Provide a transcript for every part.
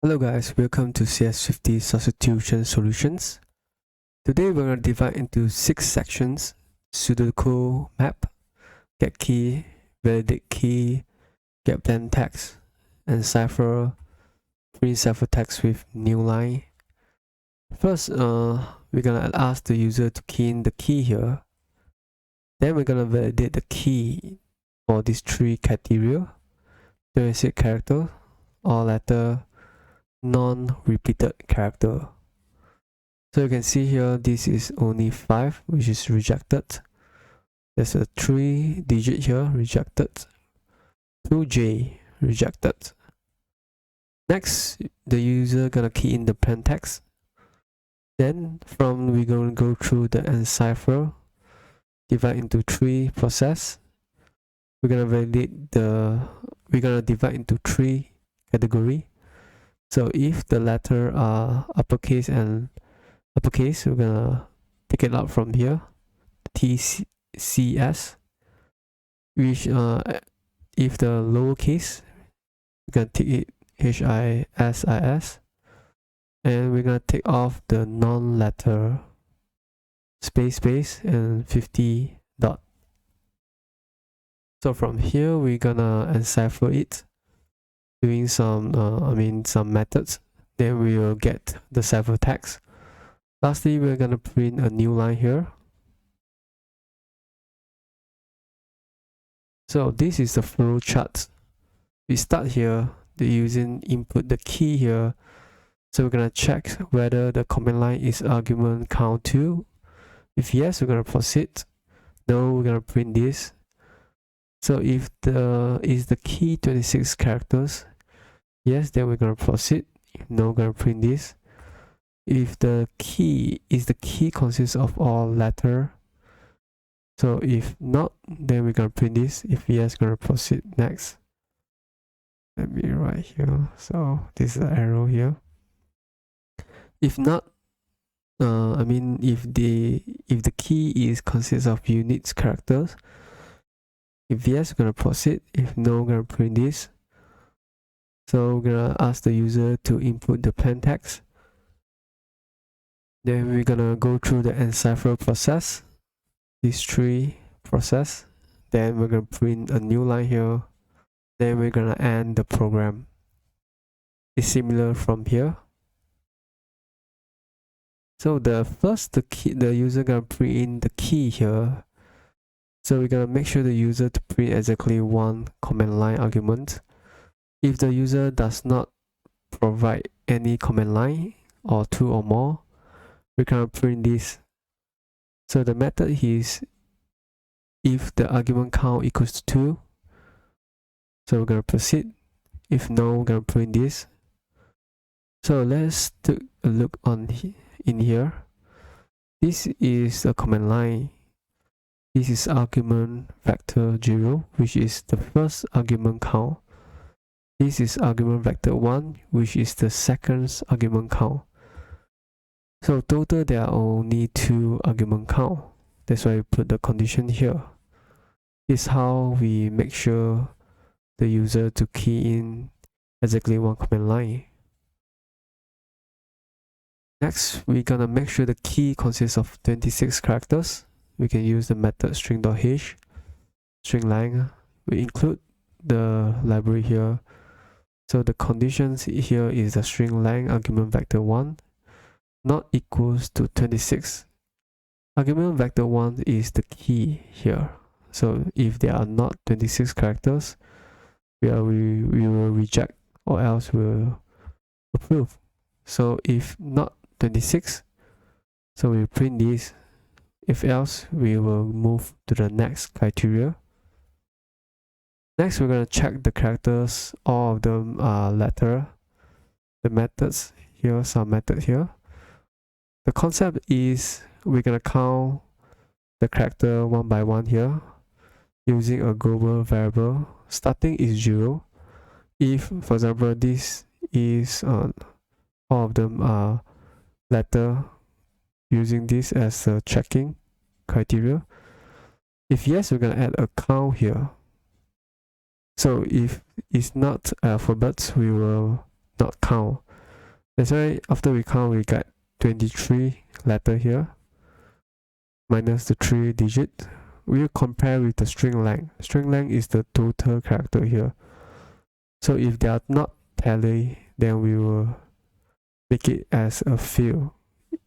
Hello guys, welcome to CS50 substitution solutions. Today we're going to divide into 6 sections: pseudocode map, get key, validate key, get plaintext, Encipher, print ciphertext with newline. First, we're going to ask the user to key in the key here. Then we're going to validate the key for these 3 criteria: 26 character, all letter, non-repeated character. So you can see here, this is only 5, which is rejected. There's a 3 digit here, rejected. 2J, rejected. Next, the user gonna key in the plaintext. Then we're gonna go through the Encipher, divide into 3 process. We're gonna divide into 3 category. So if the letter are uppercase and uppercase, we're gonna take it out from here, TCS. Which if the lowercase, we're gonna take it HISIS, and we're gonna take off the non-letter space and 50 dot. So from here we're gonna encipher it, doing some methods. Then we will get the ciphertext. Lastly, we're gonna print a new line here. So this is the flow chart. We start here, the user input the key here. So we're gonna check whether the command line is argument count 2. If yes, we're gonna proceed. No, we're gonna print this. So if the key 26 characters, yes, then we're gonna proceed. If no, we're gonna print this. If the key consists of all letter, so if not, then we're gonna print this. If yes, we're gonna proceed next. Let me write here. So this is the arrow here. If not, if the key consists of units characters, if yes, we're gonna proceed. If no, we're gonna print this. So we're gonna ask the user to input the plaintext. Then we're gonna go through the Encipher process, these 3 process. Then we're gonna print a new line here. Then we're gonna end the program. It's similar from here. So the user gonna print in the key here. So we're gonna make sure the user to print exactly 1 command line argument. If the user does not provide any command line or 2 or more, we can print this. So the method is if the argument count equals to 2, so we're gonna proceed. If no, we're gonna print this. So let's take a look in here. This is a command line. This is argument vector 0, which is the first argument count. This is argument vector 1, which is the second argument count. So total there are only 2 argument count. That's why we put the condition here. This is how we make sure the user to key in exactly 1 command line. Next, we're gonna make sure the key consists of 26 characters. We can use the method string.h, string length. We include the library here. So the conditions here is the string length argument vector 1 not equals to 26. Argument vector 1 is the key here. So if there are not 26 characters, we will reject, or else we'll approve. So if not 26, so we print this. If else, we will move to the next criteria. Next, we're going to check the characters. All of them are letter. The methods here, some method here. The concept is we're going to count the character 1 by 1 here using a global variable. Starting is 0. If, for example, this is all of them are letter, using this as a checking criteria. If yes, we're going to add a count here. So if it's not alphabets, we will not count. That's why after we count, we got 23 letter here minus the 3 digit. We will compare with the string length. String length is the total character here. So if they are not tally, then we will make it as a field.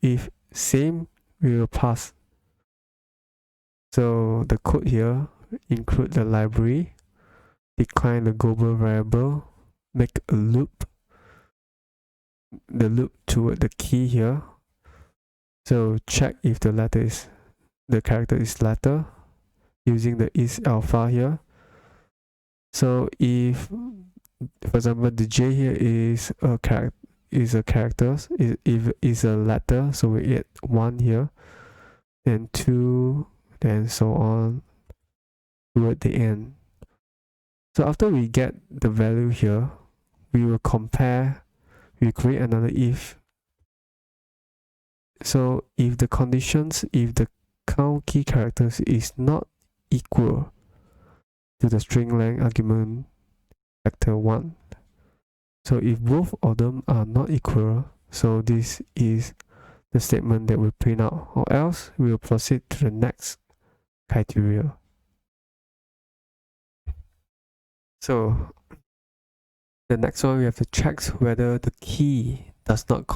If same, we will pass. So the code here include the library, decline the global variable, make a loop, the loop toward the key here. So check if the character is letter using the is alpha here. So if, for example, the J here is a character, if is a letter, so we add 1 here, then 2, then so on toward the end. So after we get the value here, we will compare, we create another if. So if the conditions, if the count key characters is not equal to the string length argument vector 1. So if both of them are not equal, so this is the statement that we print out, or else we will proceed to the next criteria. So the next one, we have to check whether the key does not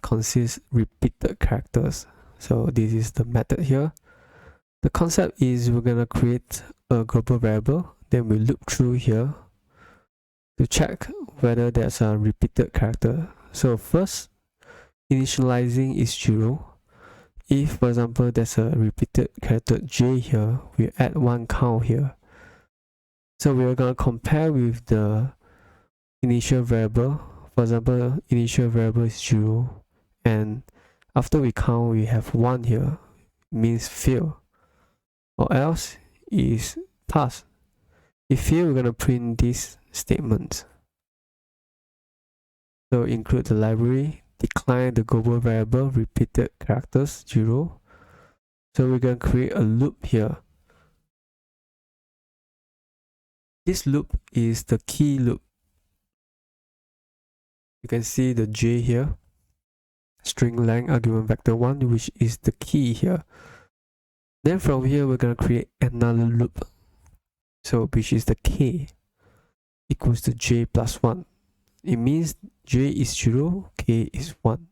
consist repeated characters. So this is the method here. The concept is we're gonna create a global variable, then we loop through here to check whether there's a repeated character. So first, initializing is 0. If, for example, there's a repeated character J here, we add 1 count here. So we're gonna compare with the initial variable. For example, initial variable is 0, and after we count, we have 1 here, means fail, or else is pass. If fail, we're gonna print this statement. So include the library, decline the global variable, repeated characters 0. So we're gonna create a loop here. This loop is the key loop. You can see the J here, string length argument vector 1, which is the key here. Then from here, we're gonna create another loop. So which is the K equals to J plus 1. It means J is 0, K is 1.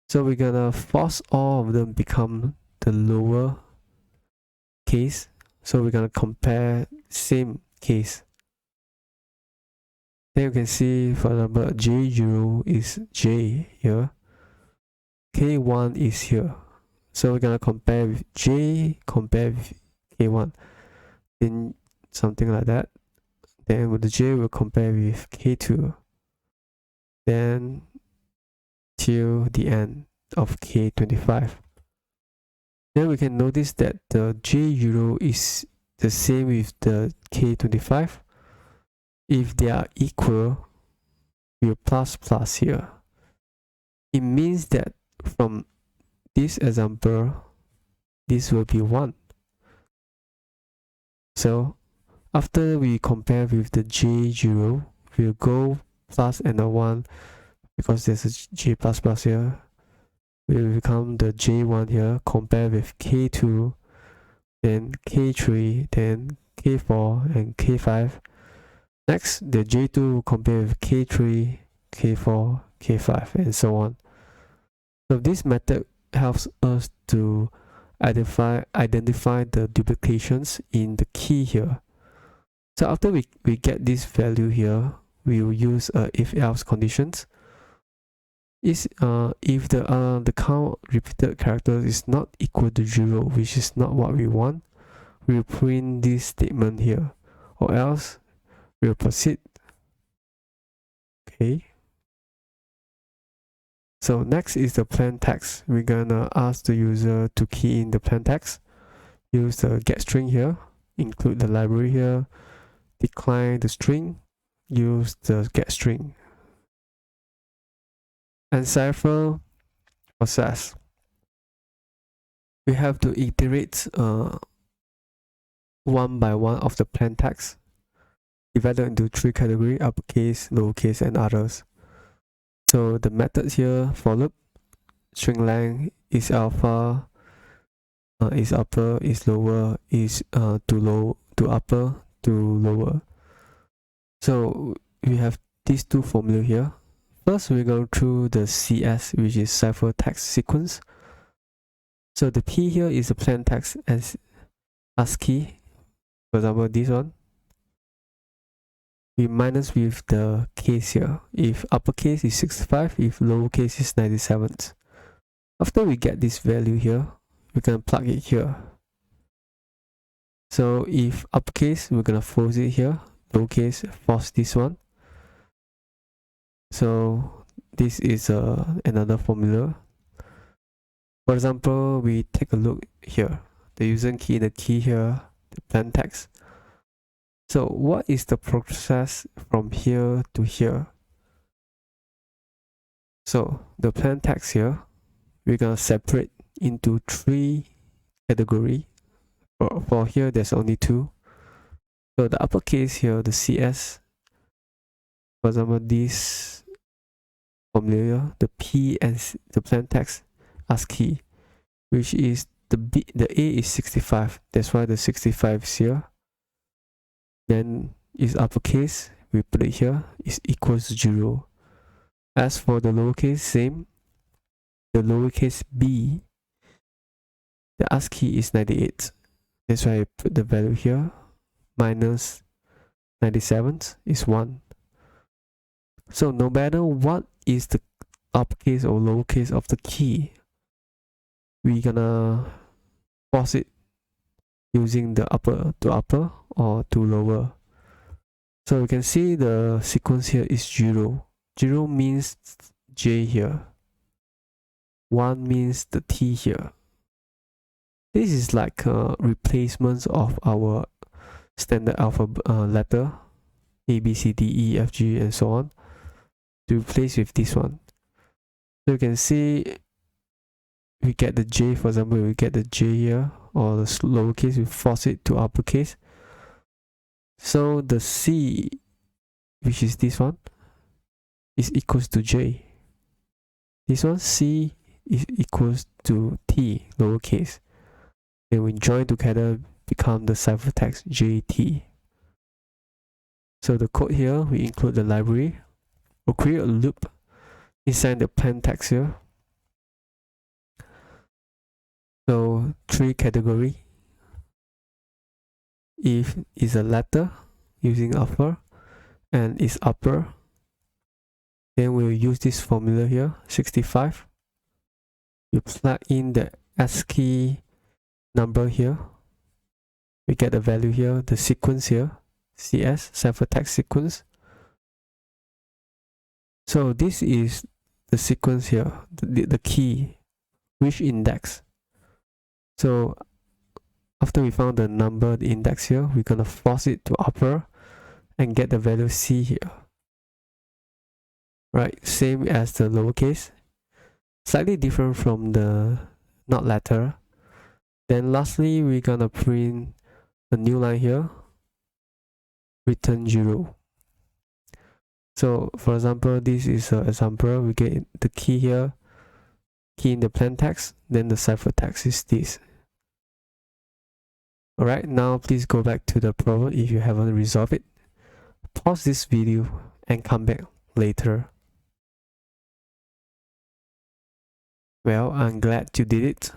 So we're gonna force all of them become the lower case. So we're gonna compare same case. Then you can see, for example, J0 is J here, K1 is here. So we're gonna compare with J, compare with K1, then something like that. Then with the J, we'll compare with K2, then till the end of K25. Then we can notice that the J0 is the same with the K25. If they are equal, we'll plus here. It means that from this example, this will be 1. So after we compare with the J0, we'll go plus another 1 because there's a J plus here. Will become the J1 here, compare with K2, then K3, then K4, and K5. Next, the J2 will compare with K3, K4, K5, and so on. So this method helps us to identify the duplications in the key here. So after we get this value here, we will use if-else conditions. If the count repeated character is not equal to 0, which is not what we want, we will print this statement here, or else we will proceed. Okay. So next is the plaintext. We're gonna ask the user to key in the plaintext. Use the getString here, include the library here, decline the string, use the getString. Encipher process. We have to iterate one by one of the plaintext. divided into 3 categories: uppercase, lowercase, and others. So the methods here for loop: string length is alpha, is upper, is lower, is to upper, to lower. So we have these two formula here. First, we go through the CS, which is ciphertext sequence. So the P here is a plaintext as ASCII. For example, this one. We minus with the case here. If uppercase is 65, if lowercase is 97. After we get this value here, we can plug it here. So if uppercase, we're gonna force it here. Lowercase, force this one. So this is another formula. For example, we take a look here. The user key, the key here, the plaintext. So what is the process from here to here? So the plaintext here, we're gonna separate into 3 categories. For here, there's only 2. So the uppercase here, the CS, for example, this formula, the P and the plaintext ASCII, which is the A is 65. That's why the 65 is here. Then is uppercase, we put it here, is equals to 0. As for the lowercase, same. The lowercase b, the ASCII is 98. That's why I put the value here. Minus 97 is 1. So no matter what is the uppercase or lowercase of the key, we're gonna force it using the upper to upper or to lower. So you can see the sequence here is 0. 0 means J here. 1 means the T here. This is like replacements of our standard alphabet letter A, B, C, D, E, F, G, and so on to replace with this one. So you can see we get the J, for example, we get the J here, or the lowercase, we force it to uppercase. So the C, which is this one, is equals to J. This one, C, is equals to T, lowercase. And we join together, become the ciphertext JT. So the code here, we include the library. We'll create a loop inside the plaintext here. So 3 categories. If is a letter using upper and is upper, then we'll use this formula here, 65. You plug in the ASCII number here. We get the value here, the sequence here, CS, ciphertext sequence. So this is the sequence here, the key, which index. So after we found the number, the index here, we're gonna force it to upper and get the value C here. Right, same as the lowercase, slightly different from the not letter. Then lastly, we're gonna print a new line here, return 0. So for example, this is an example. We get the key here, key in the plaintext, then the ciphertext is this. Alright, now please go back to the problem if you haven't resolved it. Pause this video and come back later. Well, I'm glad you did it.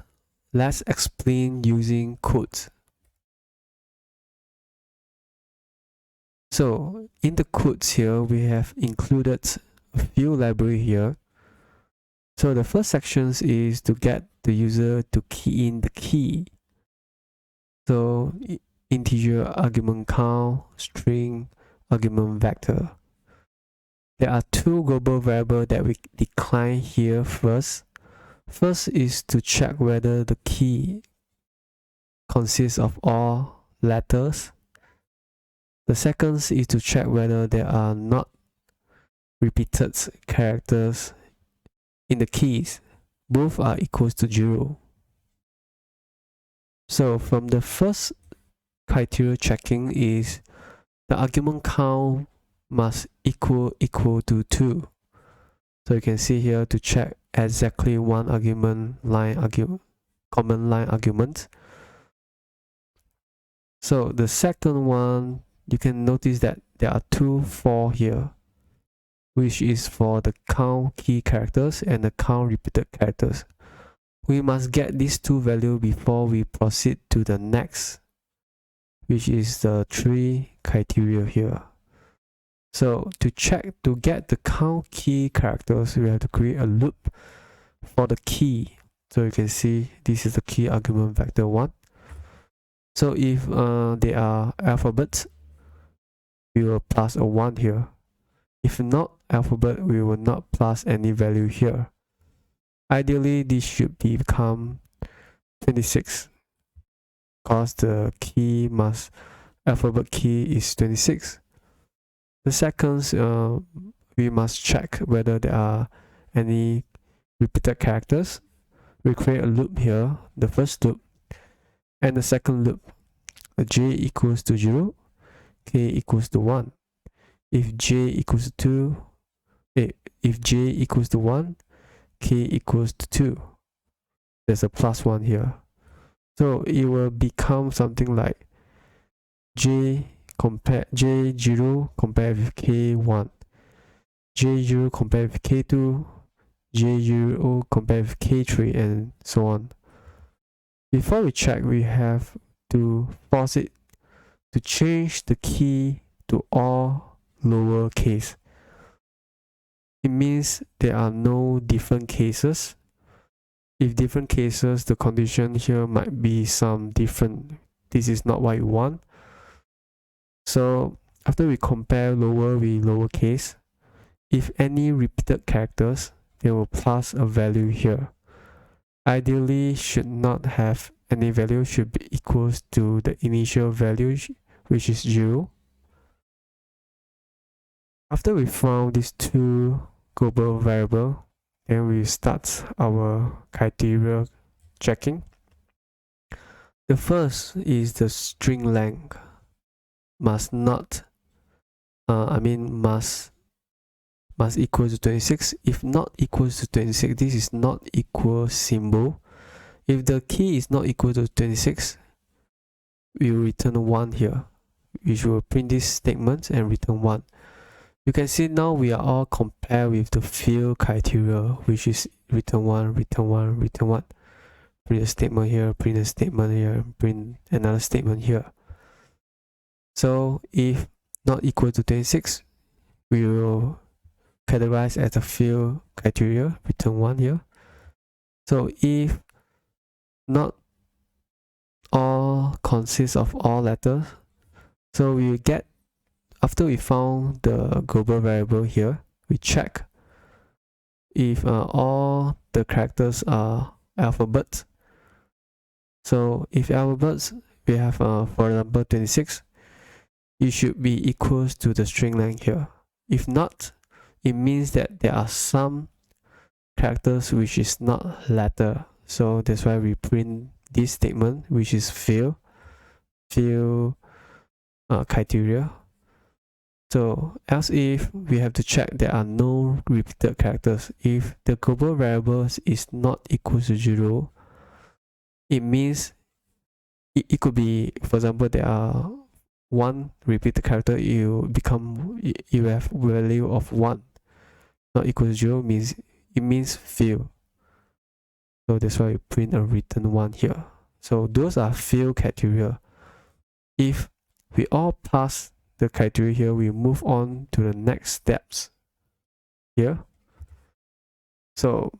Let's explain using codes. So in the codes here, we have included a few libraries here. So the first section is to get the user to key in the key. So integer, argument count, string, argument vector. There are 2 global variables that we decline here first. First is to check whether the key consists of all letters. The second is to check whether there are not repeated characters in the keys. Both are equals to 0. So from the first criteria checking is the argument count must equal to 2. So you can see here to check exactly one argument line common line argument. So the second one, you can notice that there are two for here, which is for the count key characters and the count repeated characters. We must get these two values before we proceed to the next, which is the 3 criteria here. So to get the count key characters, we have to create a loop for the key. So you can see this is the key argument vector 1. So if they are alphabets, we will plus a 1 here. If not alphabet, we will not plus any value here. Ideally, this should become 26 because the alphabet key is 26. The seconds, we must check whether there are any repeated characters. We create a loop here, the first loop, and the second loop. J equals to 0, k equals to 1. If j equals to 2, if j equals to 1, k equals to 2. There's a plus 1 here. So it will become something like j0 compared with k1, j0 compared with k2, j0 compared with k3, and so on. Before we check, we have to force it to change the key to all lowercase. It means there are no different cases. If different cases, the condition here might be some different. This is not what you want. So after we compare lower with lowercase, if any repeated characters, they will plus a value here. Ideally, should not have any value, should be equals to the initial value, which is 0. After we found these two global variables, then we start our criteria checking. The first is the string length must equal to 26. If not equals to 26, this is not equal symbol. If the key is not equal to 26, we will return 1 here, which will print this statement and return 1. You can see now we are all compared with the field criteria, which is return 1, return 1, return 1. Print a statement here, print a statement here, print another statement here. So if not equal to 26, we will categorize as a field criteria, return 1 here. So if not all consists of all letters, so we will get, after we found the global variable here, we check if all the characters are alphabets. So if alphabets, we have for example 26, it should be equals to the string length here. If not, it means that there are some characters which is not letter. So that's why we print this statement, which is field criteria. So else if we have to check there are no repeated characters. If the global variables is not equal to 0, it means it could be, for example, there are 1 repeated character, you have value of 1. Not equal to 0 means it means field. So that's why we print a return 1 here. So those are field criteria. If we all pass the criteria here, we move on to the next steps here. So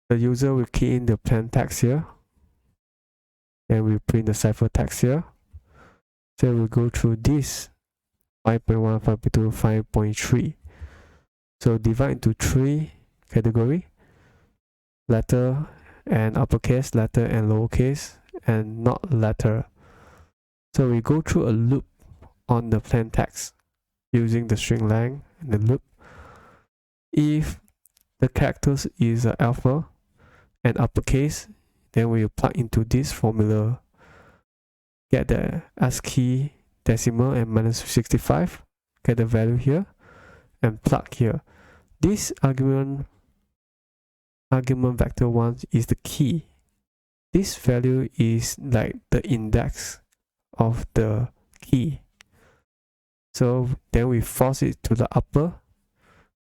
the user will key in the plaintext here, and we print the cipher text here. So we'll go through this 5.1, 5.2, 5.3. So divide into 3 categories: letter and uppercase, letter and lowercase, and not letter. So we go through a loop on the plaintext using the string length and the loop. If the characters is alpha and uppercase, then we plug into this formula, get the ASCII decimal and minus 65, get the value here, and plug here. This argument vector 1 is the key. This value is like the index of the key. So then we force it to the upper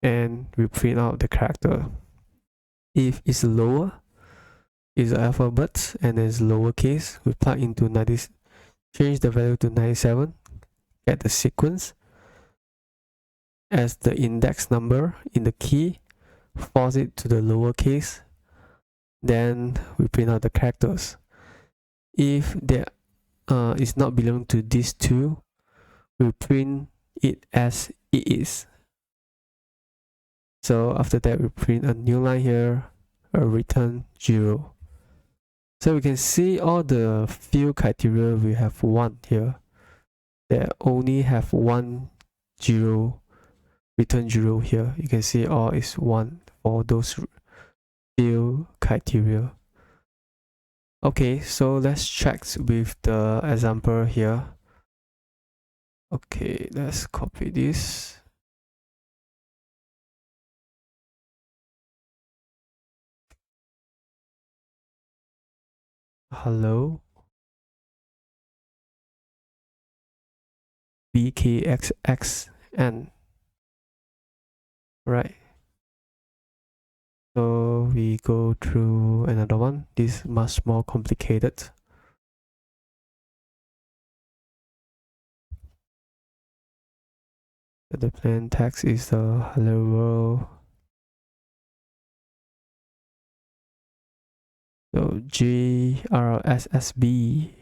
and we print out the character. If it's lower, is the alphabet and then it's lowercase, we plug into 90, change the value to 97, get the sequence as the index number in the key, force it to the lowercase, then we print out the characters. If there is not belong to these two, we print it as it is. So after that, we print a new line here, or return 0. So we can see all the field criteria, we have 1 here. They only have 1 0, return 0 here. You can see all is 1 for those field criteria. Okay, so let's check with the example here. Okay, let's copy this. Hello. BKXXN. Right. So we go through another one. This is much more complicated. The plain text is the hello world. So GRSSB,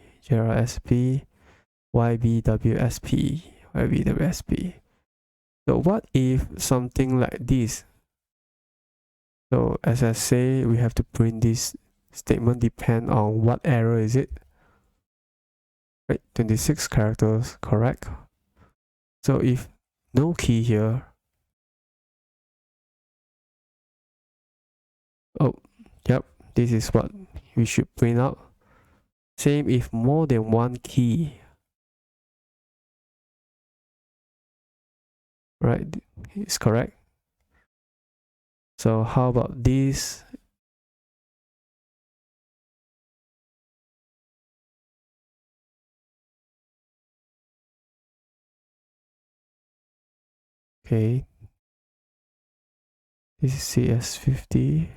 YBWSP. So what if something like this? So as I say, we have to print this statement depend on what error is it. Right, 26 characters, correct. So if no key here, oh, yep, this is what we should print out. Same if more than 1 key. Right, it's correct. So how about this? Okay, this is CS50.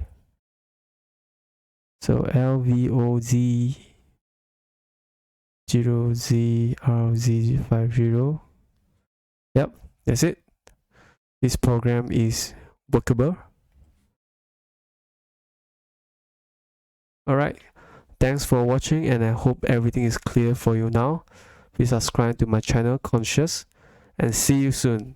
So LVOZ 0ZRZ50. Yep, that's it. This program is workable. Alright, thanks for watching and I hope everything is clear for you now. Please subscribe to my channel Consxious and see you soon.